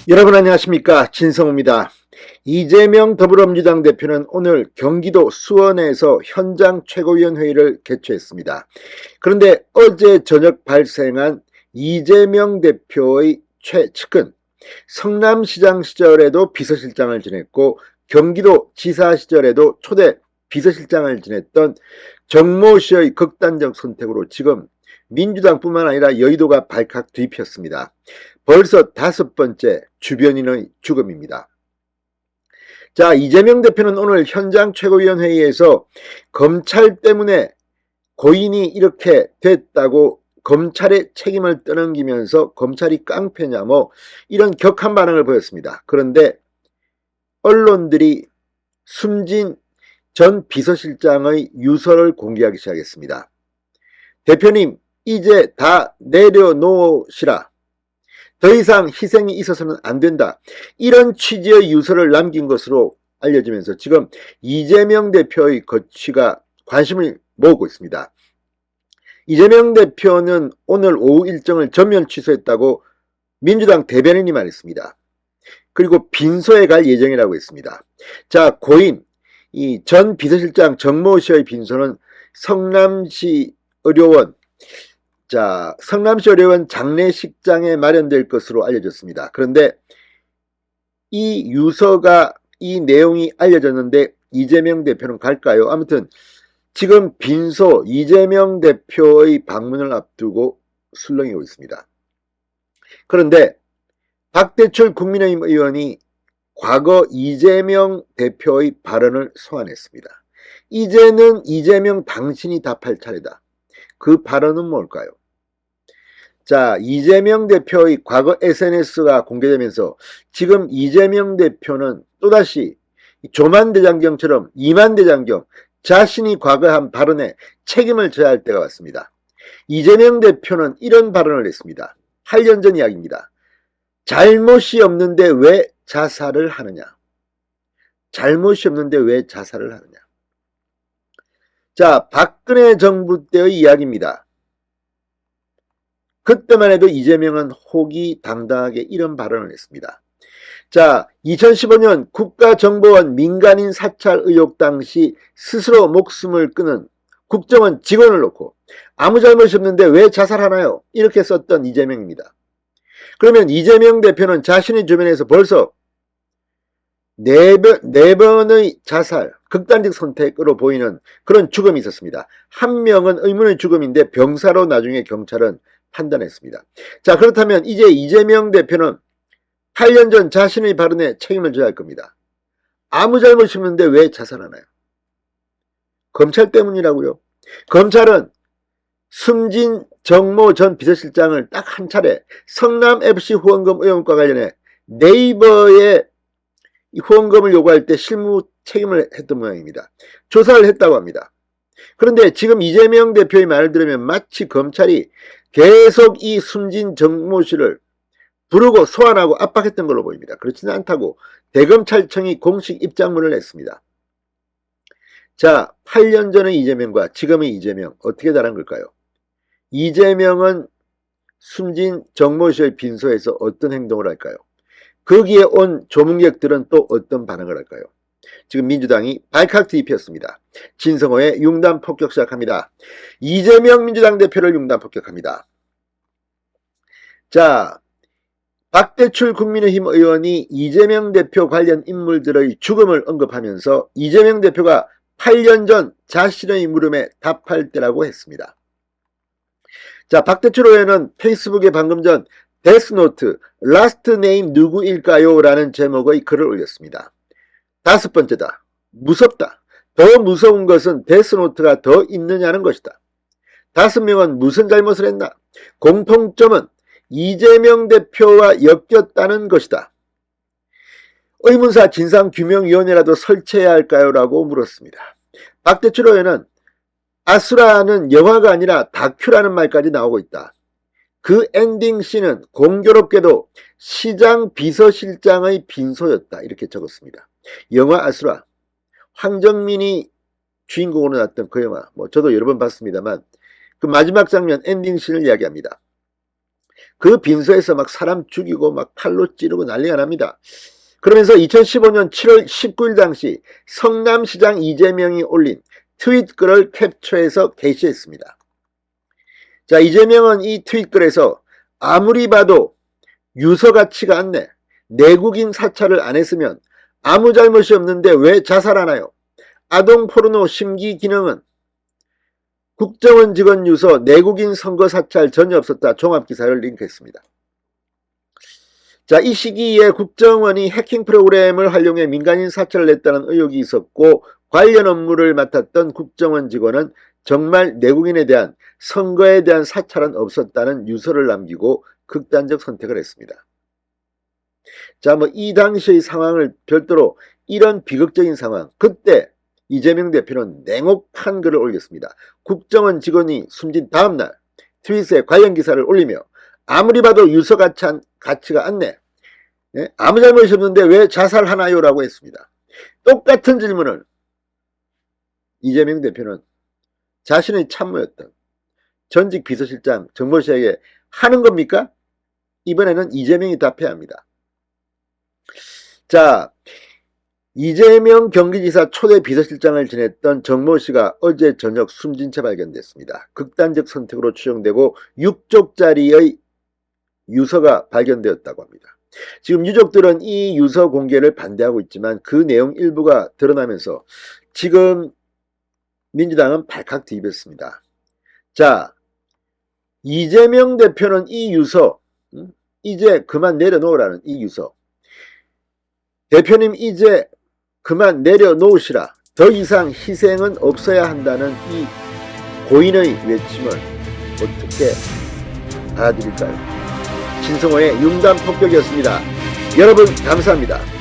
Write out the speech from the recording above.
여러분 안녕하십니까, 진성호입니다. 이재명 더불어민주당 대표는 오늘 경기도 수원에서 현장 최고위원 회의를 개최했습니다. 그런데 어제 저녁 발생한 이재명 대표의 최측근, 성남시장 시절에도 비서실장을 지냈고 경기도 지사 시절에도 초대 비서실장을 지냈던 정모 씨의 극단적 선택으로 지금 민주당뿐만 아니라 여의도가 발칵 뒤집혔습니다. 벌써 5번째 주변인의 죽음입니다. 자, 이재명 대표는 오늘 현장 최고위원회의에서 검찰 때문에 고인이 이렇게 됐다고 검찰의 책임을 떠넘기면서 검찰이 깡패냐 뭐 이런 격한 반응을 보였습니다. 그런데 언론들이 숨진 전 비서실장의 유서를 공개하기 시작했습니다. 대표님, 이제 다 내려놓으시라. 더 이상 희생이 있어서는 안 된다. 이런 취지의 유서를 남긴 것으로 알려지면서 지금 이재명 대표의 거취가 관심을 모으고 있습니다. 이재명 대표는 오늘 오후 일정을 전면 취소했다고 민주당 대변인이 말했습니다. 그리고 빈소에 갈 예정이라고 했습니다. 자, 고인 이 전 비서실장 정모 씨의 빈소는 성남시 의료원 장례식장에 마련될 것으로 알려졌습니다. 그런데 이 유서가 이 내용이 알려졌는데 이재명 대표는 갈까요? 아무튼 지금 빈소 이재명 대표의 방문을 앞두고 술렁이고 있습니다. 그런데 박대출 국민의힘 의원이 과거 이재명 대표의 발언을 소환했습니다. 이제는 이재명 당신이 답할 차례다. 그 발언은 뭘까요? 자, 이재명 대표의 과거 SNS가 공개되면서 지금 이재명 대표는 또다시 조만대장경처럼 이만대장경 자신이 과거 한 발언에 책임을 져야 할 때가 왔습니다. 이재명 대표는 이런 발언을 했습니다. 8년 전 이야기입니다. 잘못이 없는데 왜 자살을 하느냐? 잘못이 없는데 왜 자살을 하느냐? 자, 박근혜 정부 때의 이야기입니다. 그때만 해도 이재명은 호기당당하게 이런 발언을 했습니다. 자, 2015년 국가정보원 민간인 사찰 의혹 당시 스스로 목숨을 끊은 국정원 직원을 놓고 아무 잘못이 없는데 왜 자살하나요? 이렇게 썼던 이재명입니다. 그러면 이재명 대표는 자신의 주변에서 벌써 4번의 자살, 극단적 선택으로 보이는 그런 죽음이 있었습니다. 한 명은 의문의 죽음인데 병사로 나중에 경찰은 판단했습니다. 자, 그렇다면 이제 이재명 대표는 8년 전 자신의 발언에 책임을 져야 할 겁니다. 아무 잘못이 없는데 왜 자살하나요? 검찰 때문이라고요. 검찰은 숨진 정모 전 비서실장을 딱 한 차례 성남FC 후원금 의혹과 관련해 네이버에 후원금을 요구할 때 실무 책임을 했던 모양입니다. 조사를 했다고 합니다. 그런데 지금 이재명 대표의 말을 들으면 마치 검찰이 계속 이 숨진 정모 씨를 부르고 소환하고 압박했던 걸로 보입니다. 그렇지는 않다고 대검찰청이 공식 입장문을 냈습니다. 자, 8년 전의 이재명과 지금의 이재명 어떻게 다른 걸까요? 이재명은 숨진 정모 씨의 빈소에서 어떤 행동을 할까요? 거기에 온 조문객들은 또 어떤 반응을 할까요? 지금 민주당이 발칵 뒤집혔습니다. 진성호의 융단 폭격 시작합니다. 이재명 민주당 대표를 융단 폭격합니다. 자, 박대출 국민의힘 의원이 이재명 대표 관련 인물들의 죽음을 언급하면서 이재명 대표가 8년 전 자신의 물음에 답할 때라고 했습니다. 자, 박대출 의원은 페이스북에 방금 전 데스노트 라스트 네임 누구일까요? 라는 제목의 글을 올렸습니다. 5번째다. 무섭다. 더 무서운 것은 데스노트가 더 있느냐는 것이다. 5명은 무슨 잘못을 했나? 공통점은 이재명 대표와 엮였다는 것이다. 의문사 진상규명위원회라도 설치해야 할까요? 라고 물었습니다. 박대출 의원은 아수라는 영화가 아니라 다큐라는 말까지 나오고 있다. 그 엔딩 씬은 공교롭게도 시장 비서실장의 빈소였다. 이렇게 적었습니다. 영화 아수라, 황정민이 주인공으로 나왔던 그 영화, 저도 여러 번 봤습니다만 그 마지막 장면 엔딩 씬을 이야기합니다. 그 빈소에서 막 사람 죽이고 막 칼로 찌르고 난리가 납니다. 그러면서 2015년 7월 19일 당시 성남시장 이재명이 올린 트윗글을 캡처해서 게시했습니다. 자, 이재명은 이 트윗글에서 아무리 봐도 유서 같지가 않네. 내국인 사찰을 안 했으면 아무 잘못이 없는데 왜 자살하나요? 아동 포르노 심기 기능은 국정원 직원 유서 내국인 선거 사찰 전혀 없었다. 종합기사를 링크했습니다. 자, 이 시기에 국정원이 해킹 프로그램을 활용해 민간인 사찰을 했다는 의혹이 있었고 관련 업무를 맡았던 국정원 직원은 정말 내국인에 대한 선거에 대한 사찰은 없었다는 유서를 남기고 극단적 선택을 했습니다. 자, 뭐 이 당시의 상황을 별도로 이런 비극적인 상황, 그때 이재명 대표는 냉혹한 글을 올렸습니다. 국정원 직원이 숨진 다음날 트윗에 관련 기사를 올리며 아무리 봐도 유서 같지가 않네. 예? 아무 잘못이 없는데 왜 자살하나요? 라고 했습니다. 똑같은 질문을 이재명 대표는 자신의 참모였던 전직 비서실장 정모 씨에게 하는 겁니까? 이번에는 이재명이 답해야 합니다. 자, 이재명 경기지사 초대 비서실장을 지냈던 정모 씨가 어제 저녁 숨진 채 발견됐습니다. 극단적 선택으로 추정되고 6쪽짜리의 유서가 발견되었다고 합니다. 지금 유족들은 이 유서 공개를 반대하고 있지만 그 내용 일부가 드러나면서 지금 민주당은 발칵 뒤집었습니다. 자, 이재명 대표는 이 유서 이제 그만 내려놓으라는 이 유서, 대표님 이제 그만 내려놓으시라, 더 이상 희생은 없어야 한다는 이 고인의 외침을 어떻게 받아들일까요? 신성호의 융단 폭격이었습니다. 여러분 감사합니다.